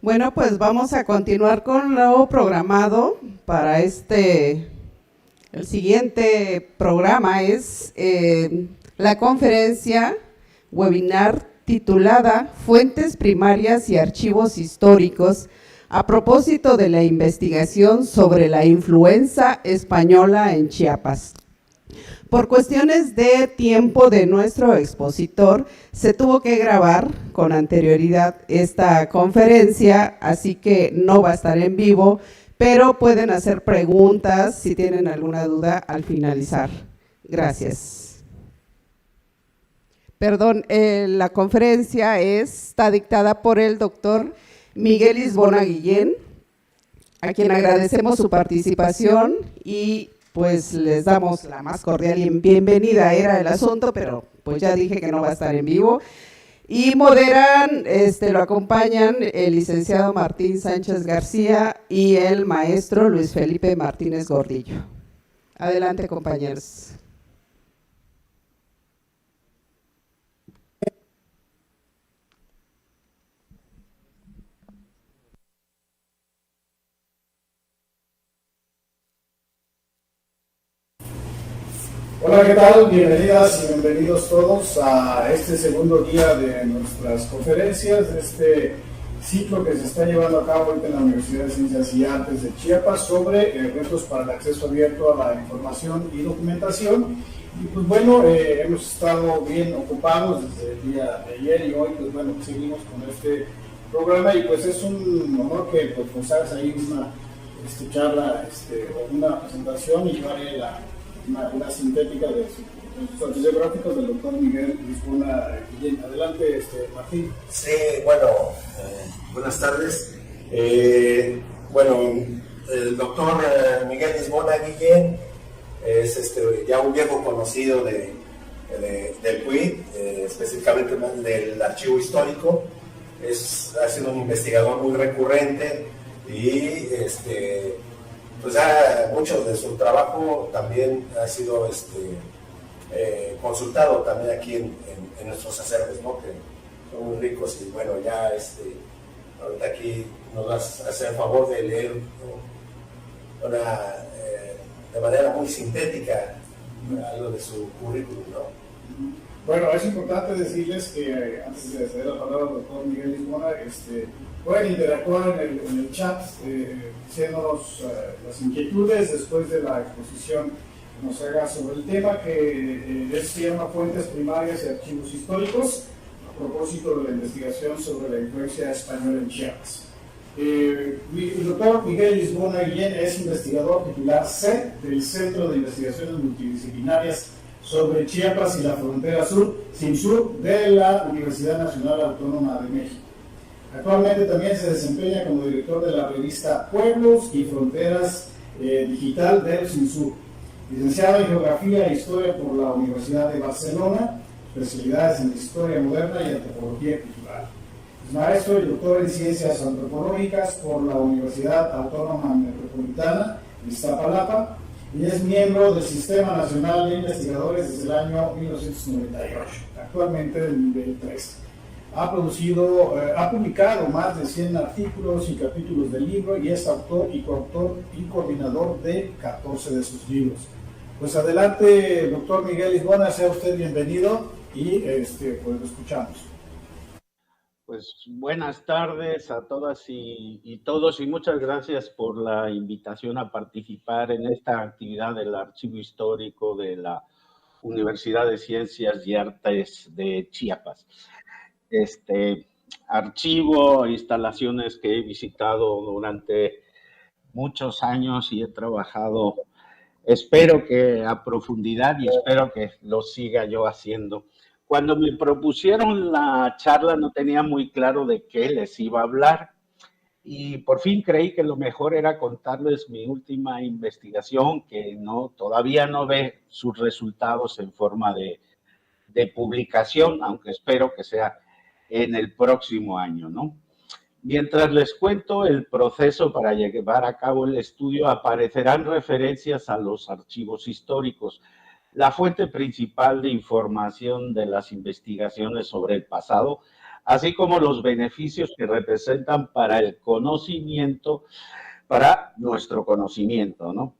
Bueno, pues vamos a continuar con lo programado para el siguiente programa es la conferencia webinar titulada Fuentes primarias y archivos históricos a propósito de la investigación sobre la influenza española en Chiapas. Por cuestiones de tiempo de nuestro expositor, se tuvo que grabar con anterioridad esta conferencia, así que no va a estar en vivo, pero pueden hacer preguntas si tienen alguna duda al finalizar. Gracias. Perdón, la conferencia está dictada por el doctor Miguel Lisbona Guillén, a quien agradecemos su participación y pues les damos la más cordial bienvenida. Era el asunto, pero pues ya dije que no va a estar en vivo. Y moderan, lo acompañan el licenciado Martín Sánchez García y el maestro Luis Felipe Martínez Gordillo. Adelante, compañeros. Hola, ¿qué tal? Bienvenidas y bienvenidos todos a este segundo día de nuestras conferencias, de este ciclo que se está llevando a cabo en la Universidad de Ciencias y Artes de Chiapas sobre retos para el acceso abierto a la información y documentación. Y pues bueno, hemos estado bien ocupados desde el día de ayer y hoy, pues bueno, seguimos con este programa y pues es un honor que pues nos hagas ahí una charla o una presentación y yo haré una sintética de sus archivos gráficos del doctor Miguel Lisbona Guillén. Adelante, Martín. Sí, bueno, buenas tardes. Bueno, el doctor Miguel Lisbona Guillén es ya un viejo conocido del CUID, específicamente del archivo histórico. Ha sido un investigador muy recurrente y pues mucho de su trabajo también ha sido consultado también aquí en nuestros acervos, ¿no? Que son muy ricos y bueno, ya ahorita aquí nos vas a hacer el favor de leer, ¿no? De manera muy sintética algo de su currículum, ¿no? Bueno, es importante decirles que antes de ceder la palabra al doctor Miguel Lisbona, pueden interactuar en el chat, diciéndonos las inquietudes después de la exposición que nos haga sobre el tema, que se llama Fuentes primarias y archivos históricos, a propósito de la investigación sobre la influencia española en Chiapas. El doctor Miguel Lisbona Guillén es investigador titular C del Centro de Investigaciones Multidisciplinarias sobre Chiapas y la Frontera Sur, CIMSUR, de la Universidad Nacional Autónoma de México. Actualmente también se desempeña como director de la revista Pueblos y Fronteras Digital del CIMSUR. Licenciado en Geografía e Historia por la Universidad de Barcelona, especialidades en Historia Moderna y Antropología Cultural. Es maestro y doctor en Ciencias Antropológicas por la Universidad Autónoma Metropolitana de Iztapalapa y es miembro del Sistema Nacional de Investigadores desde el año 1998, actualmente del nivel 3. Ha publicado más de 100 artículos y capítulos del libro y es autor y coautor y coordinador de 14 de sus libros. Pues adelante, doctor Miguel Lisbona, sea usted bienvenido y pues lo escuchamos. Pues buenas tardes a todas y todos y muchas gracias por la invitación a participar en esta actividad del Archivo Histórico de la Universidad de Ciencias y Artes de Chiapas. Archivo, instalaciones que he visitado durante muchos años y he trabajado, espero que a profundidad y espero que lo siga yo haciendo. Cuando me propusieron la charla no tenía muy claro de qué les iba a hablar y por fin creí que lo mejor era contarles mi última investigación que todavía no ve sus resultados en forma de publicación, aunque espero que sea en el próximo año, ¿no? Mientras les cuento el proceso para llevar a cabo el estudio, aparecerán referencias a los archivos históricos, la fuente principal de información de las investigaciones sobre el pasado, así como los beneficios que representan para el conocimiento, para nuestro conocimiento, ¿no?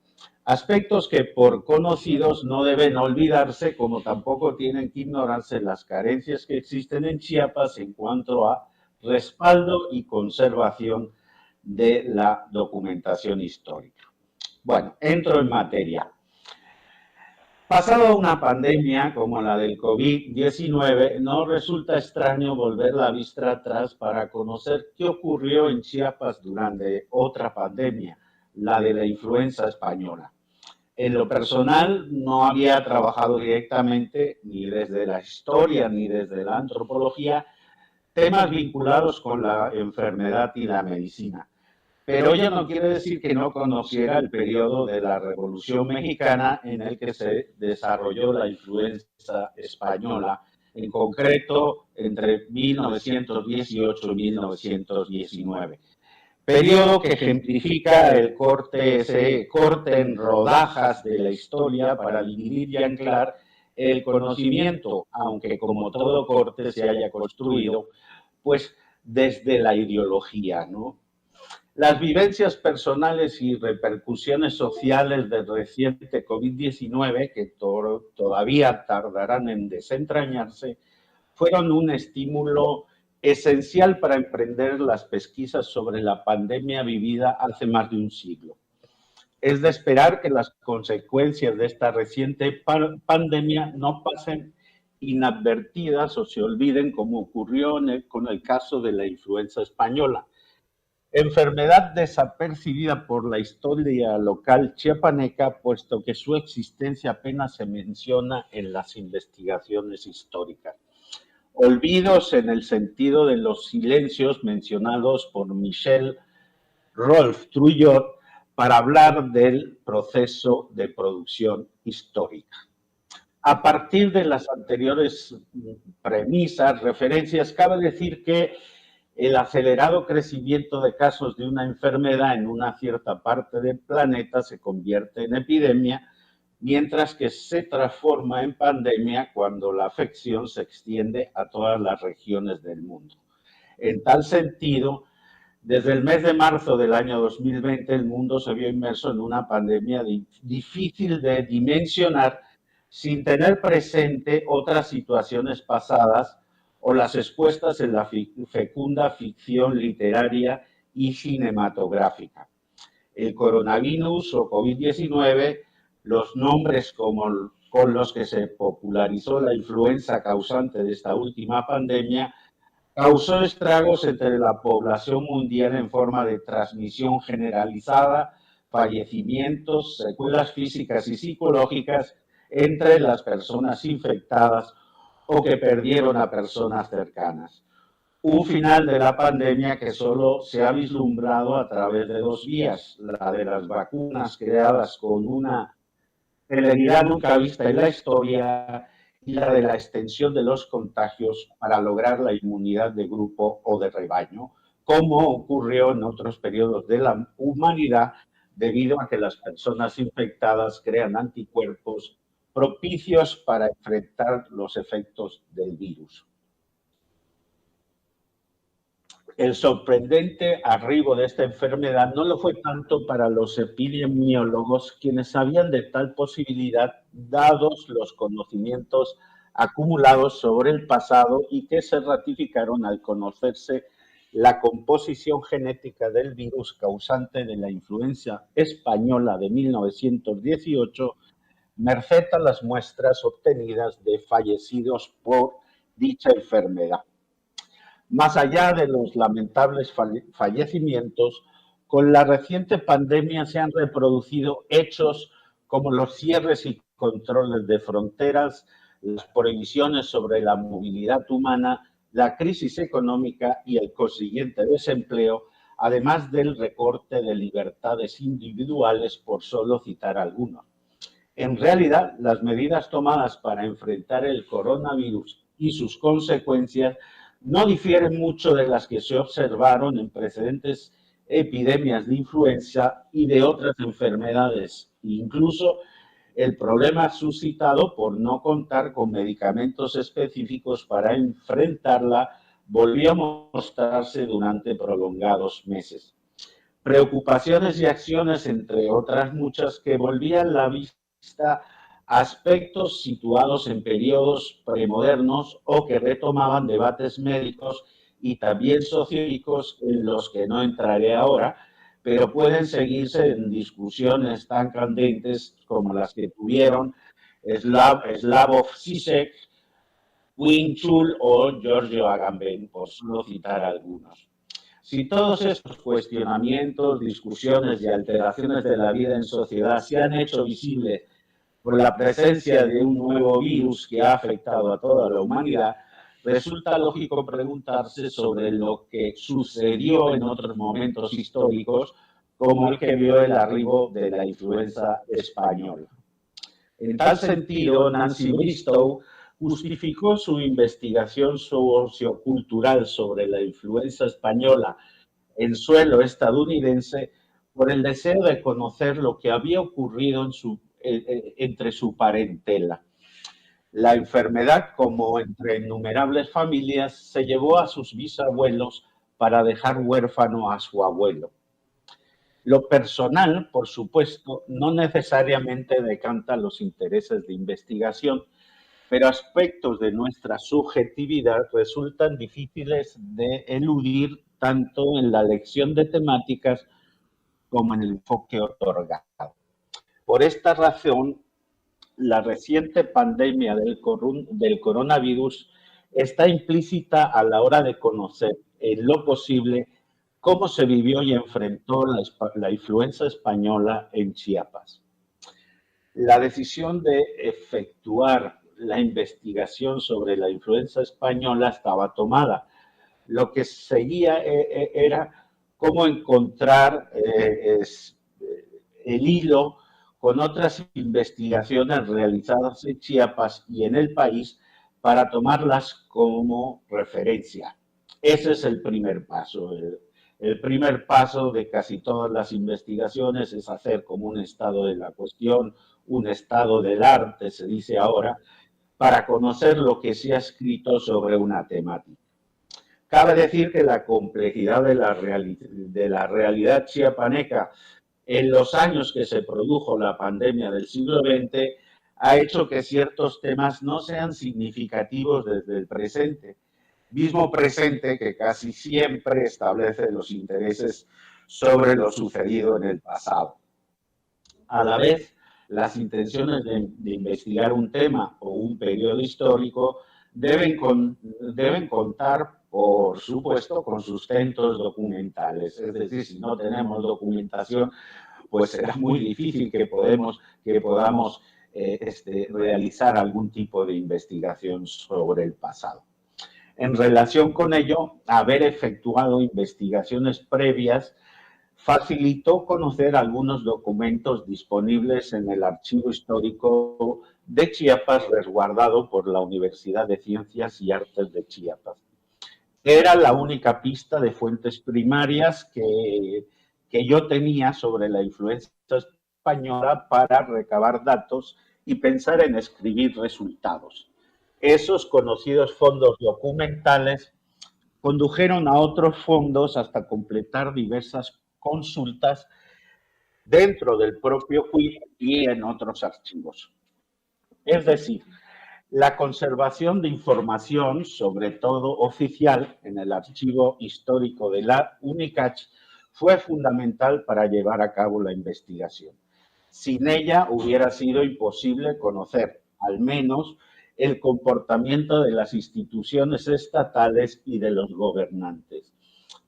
Aspectos que por conocidos no deben olvidarse, como tampoco tienen que ignorarse las carencias que existen en Chiapas en cuanto a respaldo y conservación de la documentación histórica. Bueno, entro en materia. Pasada una pandemia como la del COVID-19, no resulta extraño volver la vista atrás para conocer qué ocurrió en Chiapas durante otra pandemia, la de la influenza española. En lo personal, no había trabajado directamente, ni desde la historia ni desde la antropología, temas vinculados con la enfermedad y la medicina. Pero ello no quiere decir que no conociera el periodo de la Revolución Mexicana en el que se desarrolló la influenza española, en concreto entre 1918 y 1919. Periodo que ejemplifica ese corte en rodajas de la historia para dividir y anclar el conocimiento, aunque como todo corte se haya construido, pues desde la ideología, ¿no? Las vivencias personales y repercusiones sociales del reciente COVID-19, que todavía tardarán en desentrañarse, fueron un estímulo esencial para emprender las pesquisas sobre la pandemia vivida hace más de un siglo. Es de esperar que las consecuencias de esta reciente pandemia no pasen inadvertidas o se olviden, como ocurrió con el caso de la influenza española. Enfermedad desapercibida por la historia local chiapaneca, puesto que su existencia apenas se menciona en las investigaciones históricas. Olvidos en el sentido de los silencios mencionados por Michel Rolf Trouillot para hablar del proceso de producción histórica. A partir de las anteriores premisas, referencias, cabe decir que el acelerado crecimiento de casos de una enfermedad en una cierta parte del planeta se convierte en epidemia, mientras que se transforma en pandemia cuando la afección se extiende a todas las regiones del mundo. En tal sentido, desde el mes de marzo del año 2020, el mundo se vio inmerso en una pandemia difícil de dimensionar sin tener presente otras situaciones pasadas o las expuestas en la fecunda ficción literaria y cinematográfica. El coronavirus o COVID-19, los nombres con los que se popularizó la influenza causante de esta última pandemia, causó estragos entre la población mundial en forma de transmisión generalizada, fallecimientos, secuelas físicas y psicológicas entre las personas infectadas o que perdieron a personas cercanas. Un final de la pandemia que solo se ha vislumbrado a través de dos vías, la de las vacunas creadas con una celeridad nunca vista en la historia y la de la extensión de los contagios para lograr la inmunidad de grupo o de rebaño, como ocurrió en otros periodos de la humanidad debido a que las personas infectadas crean anticuerpos propicios para enfrentar los efectos del virus. El sorprendente arribo de esta enfermedad no lo fue tanto para los epidemiólogos, quienes sabían de tal posibilidad dados los conocimientos acumulados sobre el pasado y que se ratificaron al conocerse la composición genética del virus causante de la influenza española de 1918, merced a las muestras obtenidas de fallecidos por dicha enfermedad. Más allá de los lamentables fallecimientos, con la reciente pandemia se han reproducido hechos como los cierres y controles de fronteras, las prohibiciones sobre la movilidad humana, la crisis económica y el consiguiente desempleo, además del recorte de libertades individuales, por solo citar algunos. En realidad, las medidas tomadas para enfrentar el coronavirus y sus consecuencias no difieren mucho de las que se observaron en precedentes epidemias de influenza y de otras enfermedades. Incluso el problema suscitado por no contar con medicamentos específicos para enfrentarla volvió a mostrarse durante prolongados meses. Preocupaciones y acciones, entre otras muchas, que volvían la vista a aspectos situados en periodos premodernos o que retomaban debates médicos y también sociológicos en los que no entraré ahora, pero pueden seguirse en discusiones tan candentes como las que tuvieron Slavoj Žižek, Wing Chul o Giorgio Agamben, por solo citar algunos. Si todos estos cuestionamientos, discusiones y alteraciones de la vida en sociedad se han hecho visibles por la presencia de un nuevo virus que ha afectado a toda la humanidad, resulta lógico preguntarse sobre lo que sucedió en otros momentos históricos, como el que vio el arribo de la influenza española. En tal sentido, Nancy Bristow justificó su investigación sociocultural sobre la influenza española en suelo estadounidense por el deseo de conocer lo que había ocurrido entre su parentela. La enfermedad, como entre innumerables familias, se llevó a sus bisabuelos para dejar huérfano a su abuelo. Lo personal, por supuesto, no necesariamente decanta los intereses de investigación, pero aspectos de nuestra subjetividad resultan difíciles de eludir tanto en la elección de temáticas como en el enfoque otorgado. Por esta razón, la reciente pandemia del coronavirus está implícita a la hora de conocer en lo posible cómo se vivió y enfrentó la influenza española en Chiapas. La decisión de efectuar la investigación sobre la influenza española estaba tomada. Lo que seguía era cómo encontrar el hilo con otras investigaciones realizadas en Chiapas y en el país para tomarlas como referencia. Ese es el primer paso. El primer paso de casi todas las investigaciones es hacer como un estado de la cuestión, un estado del arte, se dice ahora, para conocer lo que se ha escrito sobre una temática. Cabe decir que la complejidad de la realidad chiapaneca en los años que se produjo la pandemia del siglo XX ha hecho que ciertos temas no sean significativos desde el presente, mismo presente que casi siempre establece los intereses sobre lo sucedido en el pasado. A la vez, las intenciones de investigar un tema o un periodo histórico deben contar, por supuesto, con sustentos documentales. Es decir, si no tenemos documentación, pues será muy difícil que podamos realizar algún tipo de investigación sobre el pasado. En relación con ello, haber efectuado investigaciones previas facilitó conocer algunos documentos disponibles en el Archivo Histórico de Chiapas, resguardado por la Universidad de Ciencias y Artes de Chiapas. Era la única pista de fuentes primarias que yo tenía sobre la influenza española para recabar datos y pensar en escribir resultados. Esos conocidos fondos documentales condujeron a otros fondos hasta completar diversas consultas dentro del propio CUIC y en otros archivos. Es decir, la conservación de información, sobre todo oficial, en el archivo histórico de la UNICACH fue fundamental para llevar a cabo la investigación. Sin ella hubiera sido imposible conocer, al menos, el comportamiento de las instituciones estatales y de los gobernantes.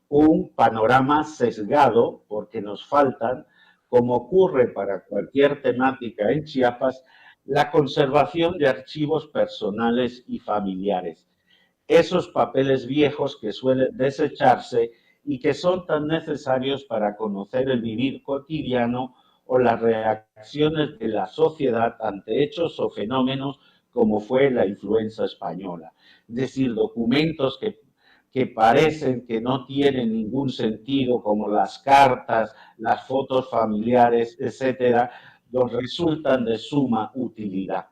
Un panorama sesgado porque nos faltan, como ocurre para cualquier temática en Chiapas, la conservación de archivos personales y familiares. Esos papeles viejos que suelen desecharse y que son tan necesarios para conocer el vivir cotidiano o las reacciones de la sociedad ante hechos o fenómenos como fue la influenza española. Es decir, documentos que parecen que no tienen ningún sentido, como las cartas, las fotos familiares, etcétera, nos resultan de suma utilidad.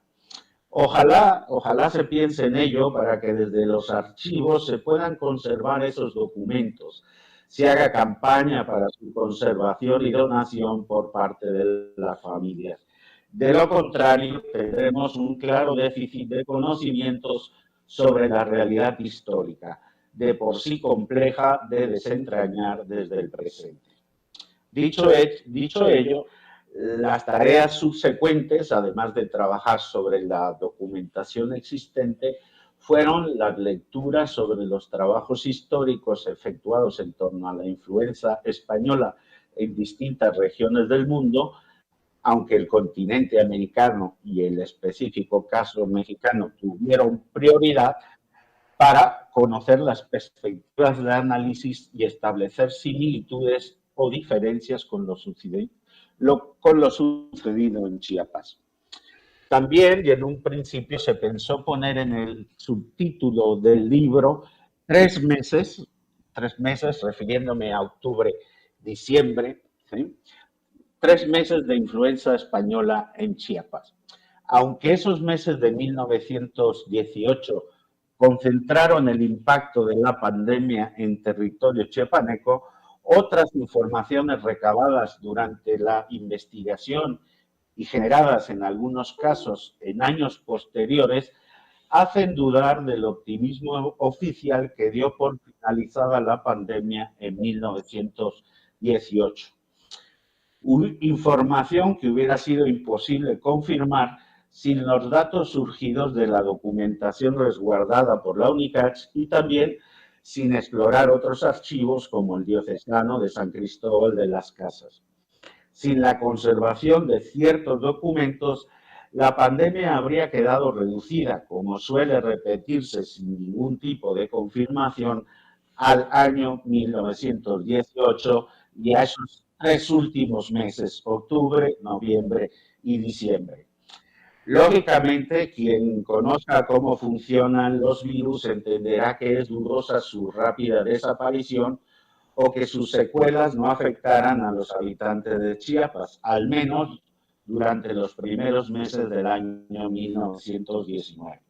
Ojalá se piense en ello para que desde los archivos se puedan conservar esos documentos, se haga campaña para su conservación y donación por parte de las familias. De lo contrario, tendremos un claro déficit de conocimientos sobre la realidad histórica, de por sí compleja de desentrañar desde el presente. Dicho ello, las tareas subsecuentes, además de trabajar sobre la documentación existente, fueron las lecturas sobre los trabajos históricos efectuados en torno a la influenza española en distintas regiones del mundo, aunque el continente americano y el específico caso mexicano tuvieron prioridad para conocer las perspectivas de análisis y establecer similitudes o diferencias con lo sucedido en Chiapas. También, y en un principio, se pensó poner en el subtítulo del libro 3 meses, refiriéndome a octubre, diciembre, ¿sí? 3 meses de influenza española en Chiapas. Aunque esos meses de 1918 concentraron el impacto de la pandemia en territorio chiapaneco, otras informaciones recabadas durante la investigación y generadas en algunos casos en años posteriores hacen dudar del optimismo oficial que dio por finalizada la pandemia en 1918. Información que hubiera sido imposible confirmar sin los datos surgidos de la documentación resguardada por la UNICACH y también sin explorar otros archivos como el diocesano de San Cristóbal de las Casas. Sin la conservación de ciertos documentos, la pandemia habría quedado reducida, como suele repetirse sin ningún tipo de confirmación, al año 1918 y a esos 3 últimos meses, octubre, noviembre y diciembre. Lógicamente, quien conozca cómo funcionan los virus entenderá que es dudosa su rápida desaparición o que sus secuelas no afectaran a los habitantes de Chiapas, al menos durante los primeros meses del año 1919.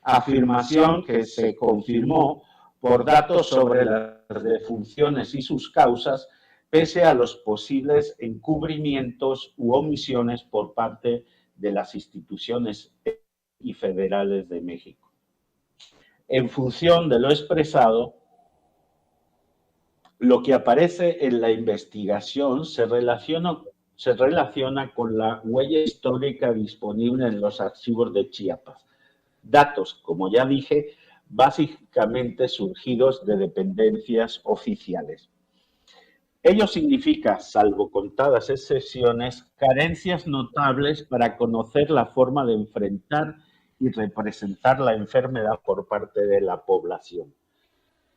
Afirmación que se confirmó por datos sobre las defunciones y sus causas, pese a los posibles encubrimientos u omisiones por parte de las instituciones y federales de México. En función de lo expresado, lo que aparece en la investigación se relaciona con la huella histórica disponible en los archivos de Chiapas. Datos, como ya dije, básicamente surgidos de dependencias oficiales. Ello significa, salvo contadas excepciones, carencias notables para conocer la forma de enfrentar y representar la enfermedad por parte de la población.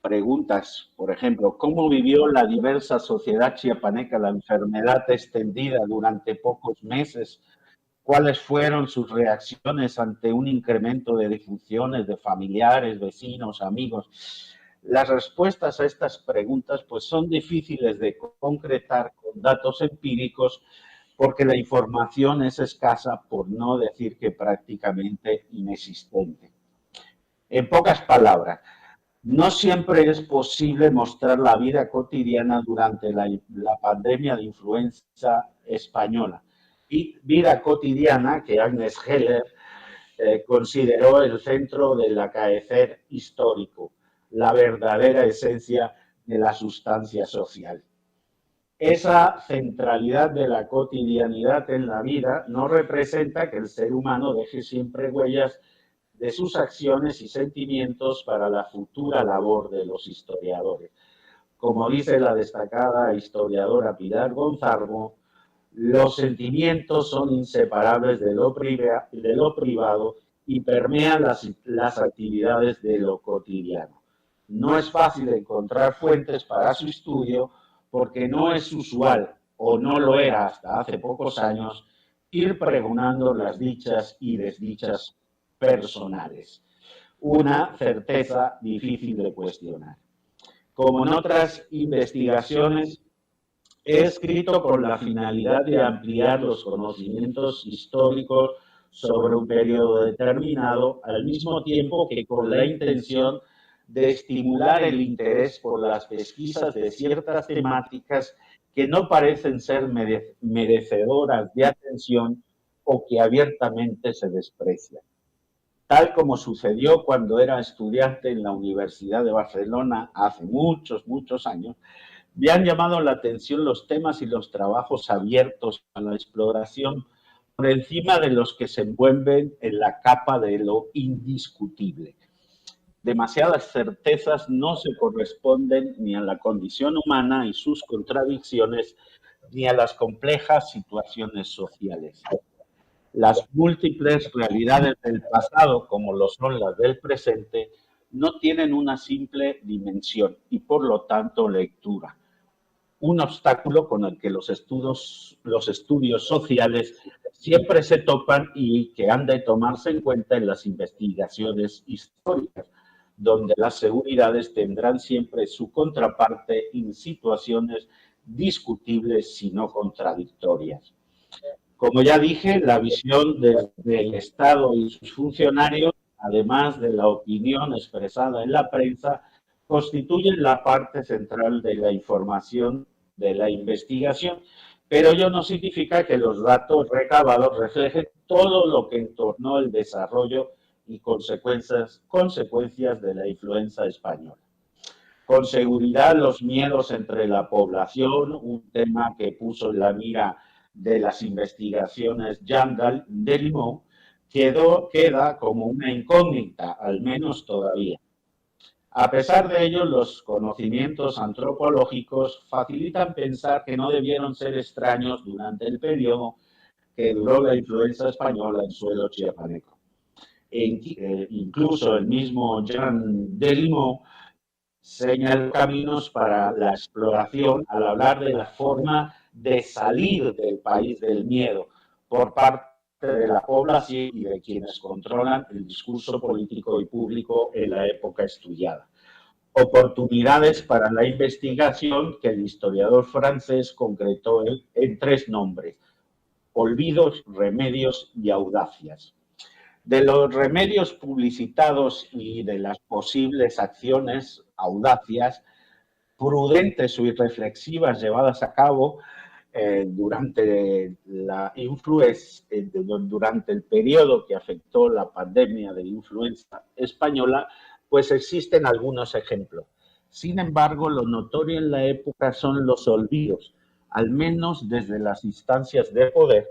Preguntas, por ejemplo, ¿cómo vivió la diversa sociedad chiapaneca la enfermedad extendida durante pocos meses? ¿Cuáles fueron sus reacciones ante un incremento de defunciones de familiares, vecinos, amigos? Las respuestas a estas preguntas pues son difíciles de concretar con datos empíricos porque la información es escasa, por no decir que prácticamente inexistente. En pocas palabras, no siempre es posible mostrar la vida cotidiana durante la pandemia de influenza española. Y vida cotidiana que Agnes Heller consideró el centro del acaecer histórico, la verdadera esencia de la sustancia social. Esa centralidad de la cotidianidad en la vida no representa que el ser humano deje siempre huellas de sus acciones y sentimientos para la futura labor de los historiadores. Como dice la destacada historiadora Pilar Gonzalo, los sentimientos son inseparables de lo privado y permean las actividades de lo cotidiano. No es fácil encontrar fuentes para su estudio porque no es usual, o no lo era hasta hace pocos años, ir pregonando las dichas y desdichas personales. Una certeza difícil de cuestionar. Como en otras investigaciones, he escrito con la finalidad de ampliar los conocimientos históricos sobre un periodo determinado, al mismo tiempo que con la intención de estimular el interés por las pesquisas de ciertas temáticas que no parecen ser merecedoras de atención o que abiertamente se desprecian. Tal como sucedió cuando era estudiante en la Universidad de Barcelona hace muchos años, me han llamado la atención los temas y los trabajos abiertos a la exploración por encima de los que se envuelven en la capa de lo indiscutible. Demasiadas certezas no se corresponden ni a la condición humana y sus contradicciones, ni a las complejas situaciones sociales. Las múltiples realidades del pasado, como lo son las del presente, no tienen una simple dimensión y, por lo tanto, lectura. Un obstáculo con el que los estudios sociales siempre se topan y que han de tomarse en cuenta en las investigaciones históricas, donde las seguridades tendrán siempre su contraparte en situaciones discutibles, si no contradictorias. Como ya dije, la visión del Estado y sus funcionarios, además de la opinión expresada en la prensa, constituyen la parte central de la información de la investigación, pero ello no significa que los datos recabados reflejen todo lo que entornó el desarrollo y consecuencias de la influenza española. Con seguridad, los miedos entre la población, un tema que puso en la mira de las investigaciones Jean Delimont, queda como una incógnita, al menos todavía. A pesar de ello, los conocimientos antropológicos facilitan pensar que no debieron ser extraños durante el periodo que duró la influenza española en suelo chiapaneco. Incluso el mismo Jean Delimont señala caminos para la exploración al hablar de la forma de salir del país del miedo por parte de la población y de quienes controlan el discurso político y público en la época estudiada. Oportunidades para la investigación que el historiador francés concretó en 3 nombres: olvidos, remedios y audacias. De los remedios publicitados y de las posibles acciones, audacias, prudentes o irreflexivas llevadas a cabo durante el periodo que afectó la pandemia de influenza española, pues existen algunos ejemplos. Sin embargo, lo notorio en la época son los olvidos, al menos desde las instancias de poder,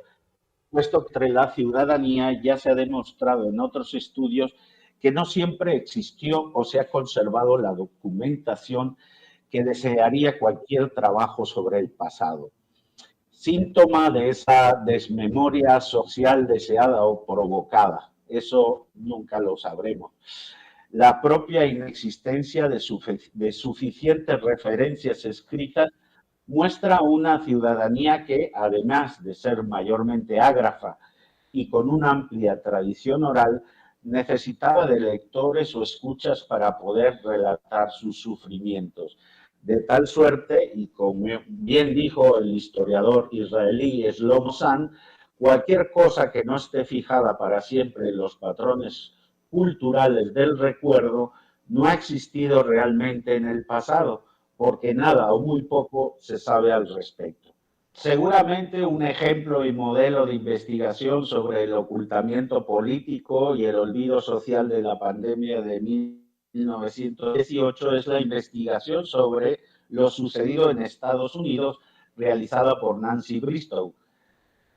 puesto que entre la ciudadanía ya se ha demostrado en otros estudios que no siempre existió o se ha conservado la documentación que desearía cualquier trabajo sobre el pasado. Síntoma de esa desmemoria social deseada o provocada. Eso nunca lo sabremos. La propia inexistencia de suficientes referencias escritas muestra una ciudadanía que, además de ser mayormente ágrafa y con una amplia tradición oral, necesitaba de lectores o escuchas para poder relatar sus sufrimientos. De tal suerte, y como bien dijo el historiador israelí Shlomo Zahn, cualquier cosa que no esté fijada para siempre en los patrones culturales del recuerdo no ha existido realmente en el pasado, porque nada o muy poco se sabe al respecto. Seguramente un ejemplo y modelo de investigación sobre el ocultamiento político y el olvido social de la pandemia de 1918 es la investigación sobre lo sucedido en Estados Unidos realizada por Nancy Bristow.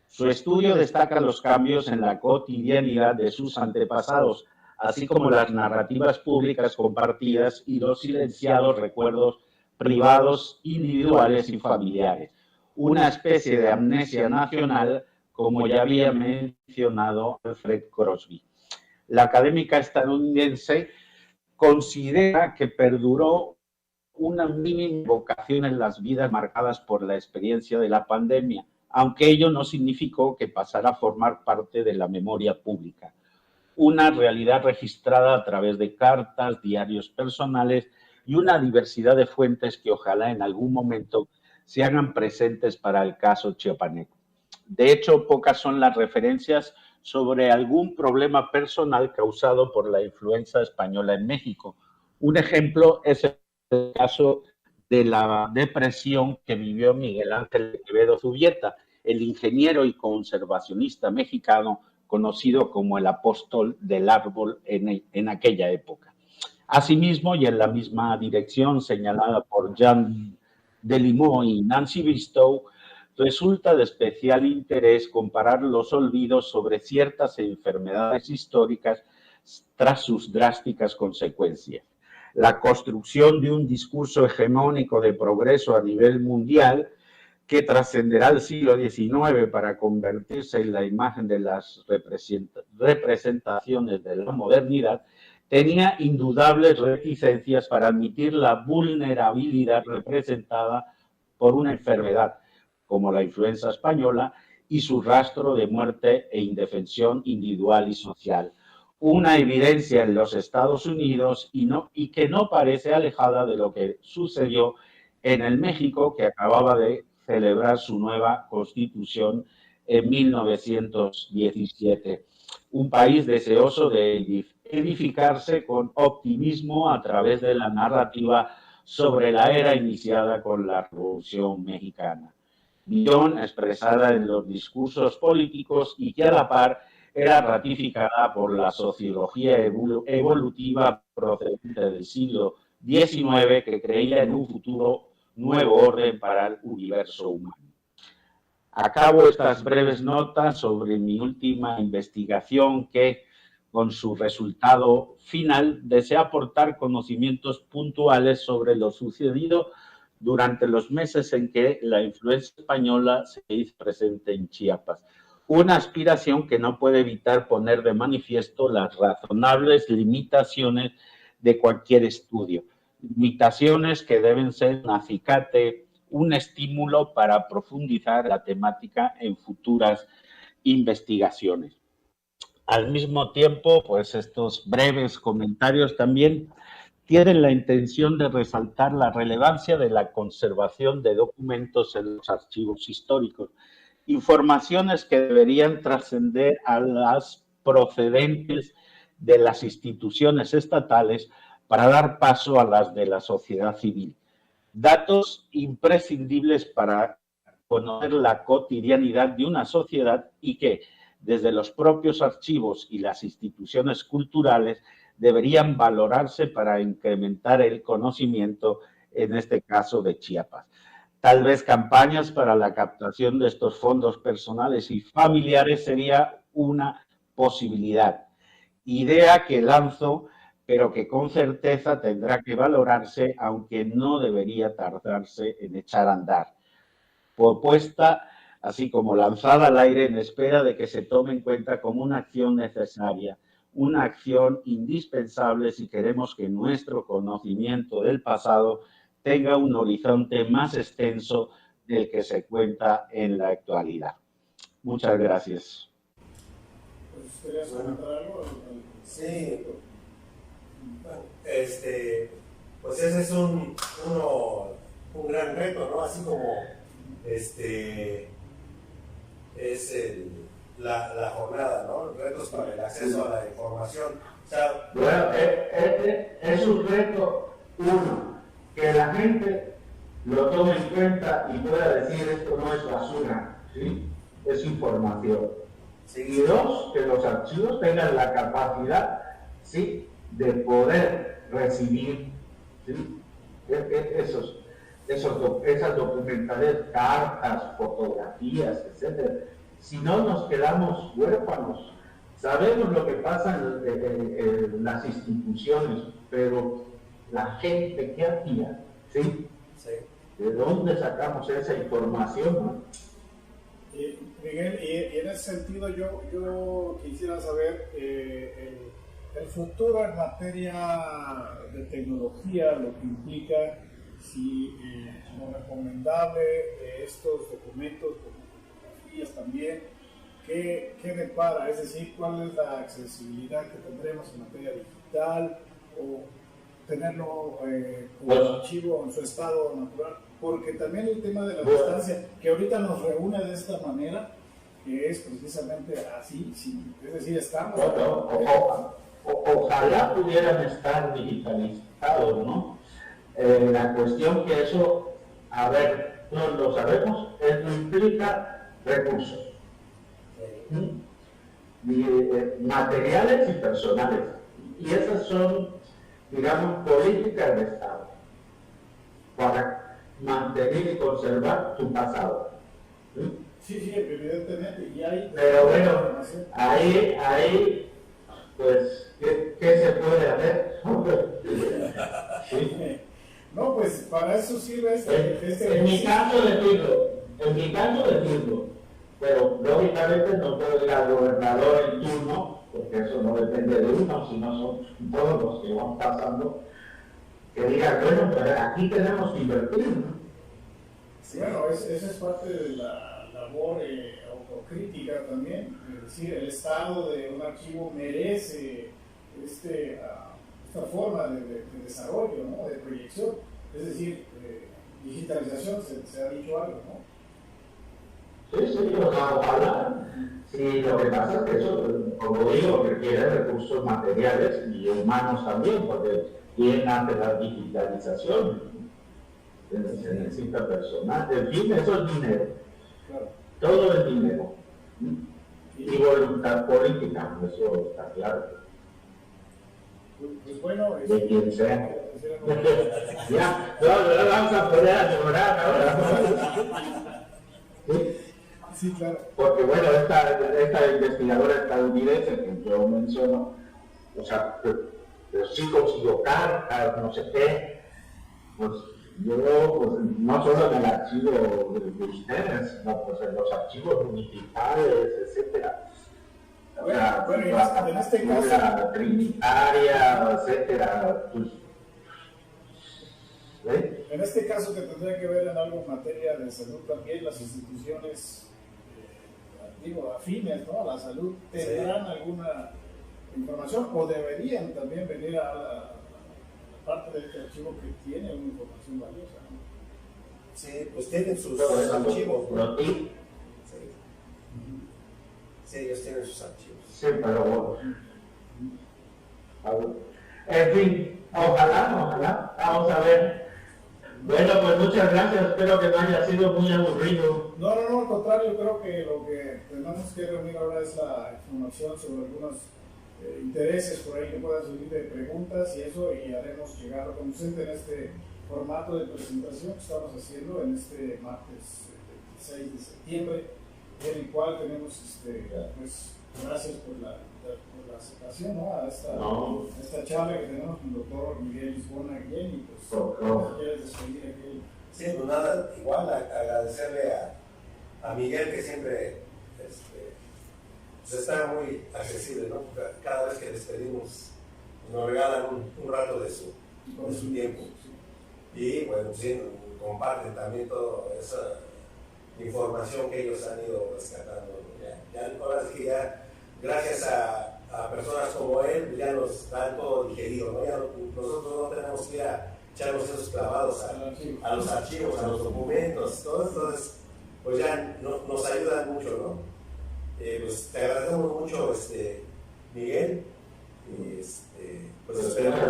Su estudio destaca los cambios en la cotidianidad de sus antepasados, así como las narrativas públicas compartidas y los silenciados recuerdos privados, individuales y familiares. Una especie de amnesia nacional, como ya había mencionado Alfred Crosby. La académica estadounidense considera que perduró una mínima vocación en las vidas marcadas por la experiencia de la pandemia, aunque ello no significó que pasara a formar parte de la memoria pública. Una realidad registrada a través de cartas, diarios personales y una diversidad de fuentes que ojalá en algún momento se hagan presentes para el caso chiapaneco. De hecho, pocas son las referencias sobre algún problema personal causado por la influenza española en México. Un ejemplo es el caso de la depresión que vivió Miguel Ángel de Quevedo Zubieta, el ingeniero y conservacionista mexicano conocido como el apóstol del árbol en aquella época. Asimismo, y en la misma dirección señalada por Jean Delimot y Nancy Bristow, resulta de especial interés comparar los olvidos sobre ciertas enfermedades históricas tras sus drásticas consecuencias. La construcción de un discurso hegemónico de progreso a nivel mundial que trascenderá el siglo XIX para convertirse en la imagen de las representaciones de la modernidad, tenía indudables reticencias para admitir la vulnerabilidad representada por una enfermedad como la influenza española y su rastro de muerte e indefensión individual y social. Una evidencia en los Estados Unidos y que no parece alejada de lo que sucedió en el México, que acababa de celebrar su nueva constitución en 1917. Un país deseoso de edificarse con optimismo a través de la narrativa sobre la era iniciada con la Revolución Mexicana. Visión expresada en los discursos políticos y que a la par era ratificada por la sociología evolutiva procedente del siglo XIX, que creía en un futuro nuevo orden para el universo humano. Acabo estas breves notas sobre mi última investigación que, con su resultado final, desea aportar conocimientos puntuales sobre lo sucedido durante los meses en que la influenza española se hizo presente en Chiapas. Una aspiración que no puede evitar poner de manifiesto las razonables limitaciones de cualquier estudio. Limitaciones que deben ser un acicate, un estímulo para profundizar la temática en futuras investigaciones. Al mismo tiempo, pues estos breves comentarios también tienen la intención de resaltar la relevancia de la conservación de documentos en los archivos históricos, informaciones que deberían trascender a las procedentes de las instituciones estatales para dar paso a las de la sociedad civil. Datos imprescindibles para conocer la cotidianidad de una sociedad y que, desde los propios archivos y las instituciones culturales, deberían valorarse para incrementar el conocimiento, en este caso de Chiapas. Tal vez campañas para la captación de estos fondos personales y familiares sería una posibilidad. Idea que lanzo, pero que con certeza tendrá que valorarse, aunque no debería tardarse en echar a andar. Propuesta, así como lanzada al aire en espera de que se tome en cuenta como una acción necesaria, una acción indispensable si queremos que nuestro conocimiento del pasado tenga un horizonte más extenso del que se cuenta en la actualidad. Muchas gracias. ¿Querías comentar algo? Sí. Pues ese es un gran reto, ¿no? Así como la jornada, ¿no? Retos para el acceso a la información. O sea, bueno, es un reto, uno, que la gente lo tome en cuenta y pueda decir esto no es basura, ¿sí? Es información. Sí. Y dos, que los archivos tengan la capacidad, ¿sí?, de poder recibir, ¿sí?, esas documentales, cartas, fotografías, etc. Si no, nos quedamos huérfanos. Sabemos lo que pasa en las instituciones, pero la gente, ¿qué hacía? ¿Sí? Sí. ¿De dónde sacamos esa información? Miguel, y en ese sentido yo quisiera saber el futuro en materia de tecnología, lo que implica, si lo recomendable estos documentos, como fotografías también, ¿qué depara? Es decir, ¿cuál es la accesibilidad que tendremos en materia digital o tenerlo como archivo en su estado natural? Porque también el tema de la distancia, que ahorita nos reúne de esta manera, que es precisamente así, sí, es decir, estamos... Ojalá pudieran estar digitalizados, ¿no? La cuestión que eso, a ver, no lo sabemos, eso implica recursos. Materiales y personales. Y esas son, digamos, políticas de Estado para mantener y conservar tu pasado. Sí, evidentemente. Y hay... Pero bueno, ahí, pues, ¿qué se puede hacer? ¿Sí? No, pues para eso sirve En mi caso decirlo, pero lógicamente no puedo ir al gobernador en turno, porque eso no depende de uno, sino son todos los que van pasando, que digan, bueno, pero aquí tenemos que invertir, ¿no? Sí, bueno, esa es parte de la labor autocrítica también, es decir, el estado de un archivo merece esta forma de desarrollo, ¿no? De proyección, es decir, digitalización, se ha dicho algo, ¿no? Sí, ojalá. Sí, lo que pasa es que eso, como digo, requiere recursos materiales y humanos también, porque ¿quién hace la digitalización? Se necesita personal. En fin, eso es dinero. Claro. Todo es dinero. Y voluntad política, eso está claro. Pues bueno, de quien sea. Ya, no vamos a poder asegurar ahora. Sí, claro. Porque bueno, esta investigadora estadounidense que yo menciono, o sea, pero sí consiguió cartas, no sé qué, pues yo, pues, no solo en el archivo de ustedes, sino pues en los archivos municipales, etcétera. O sea, bueno, en este caso, la Trinitaria, etcétera. Pues, ¿eh? En este caso, que tendría que ver en algo en materia de salud también, las instituciones afines, ¿no?, a la salud, tendrán alguna información o deberían también venir a la parte de este archivo que tiene una información valiosa, ¿no? Sí, pues tienen sus archivos, ¿no? Sí, ellos tienen sus archivos. Sí, pero bueno. En fin, ojalá, vamos a ver. Bueno, pues muchas gracias, espero que no haya sido muy aburrido. No, al contrario, creo que lo que tenemos que reunir ahora es la información sobre algunos intereses por ahí que puedan surgir de preguntas y eso, y haremos llegar a conducente en este formato de presentación que estamos haciendo en este martes 26 de septiembre, en el cual tenemos, pues, gracias por la aceptación, ¿no?, a esta charla que tenemos con el doctor Miguel Lisbona Guillén, y pues, si quieres despedir aquí. Sí, pues nada, igual agradecerle a Miguel, que siempre pues está muy accesible, ¿no? Cada vez que les pedimos nos regalan un rato de su tiempo. Y bueno, sí, comparten también toda esa información que ellos han ido rescatando. Ahora sí que ya, gracias a personas como él, ya nos dan todo digerido, ¿no? Ya nosotros no tenemos que ir a echarnos esos clavados a los archivos, a los documentos, todo. Entonces, pues ya nos ayudan mucho, ¿no? Pues te agradecemos mucho, Miguel, y pues esperamos.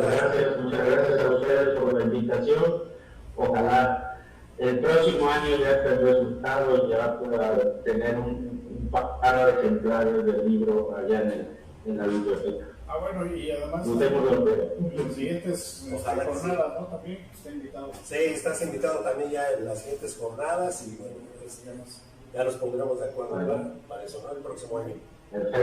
Muchas gracias a ustedes por la invitación. Ojalá el próximo año ya esté el resultado, ya pueda tener un par de ejemplares del libro allá en la biblioteca. Bueno, y además los siguientes jornadas, ¿no?, también está invitado. Sí, estás invitado también ya en las siguientes jornadas, y bueno, pues, ya nos pondremos de acuerdo para eso, ¿no?, el próximo año.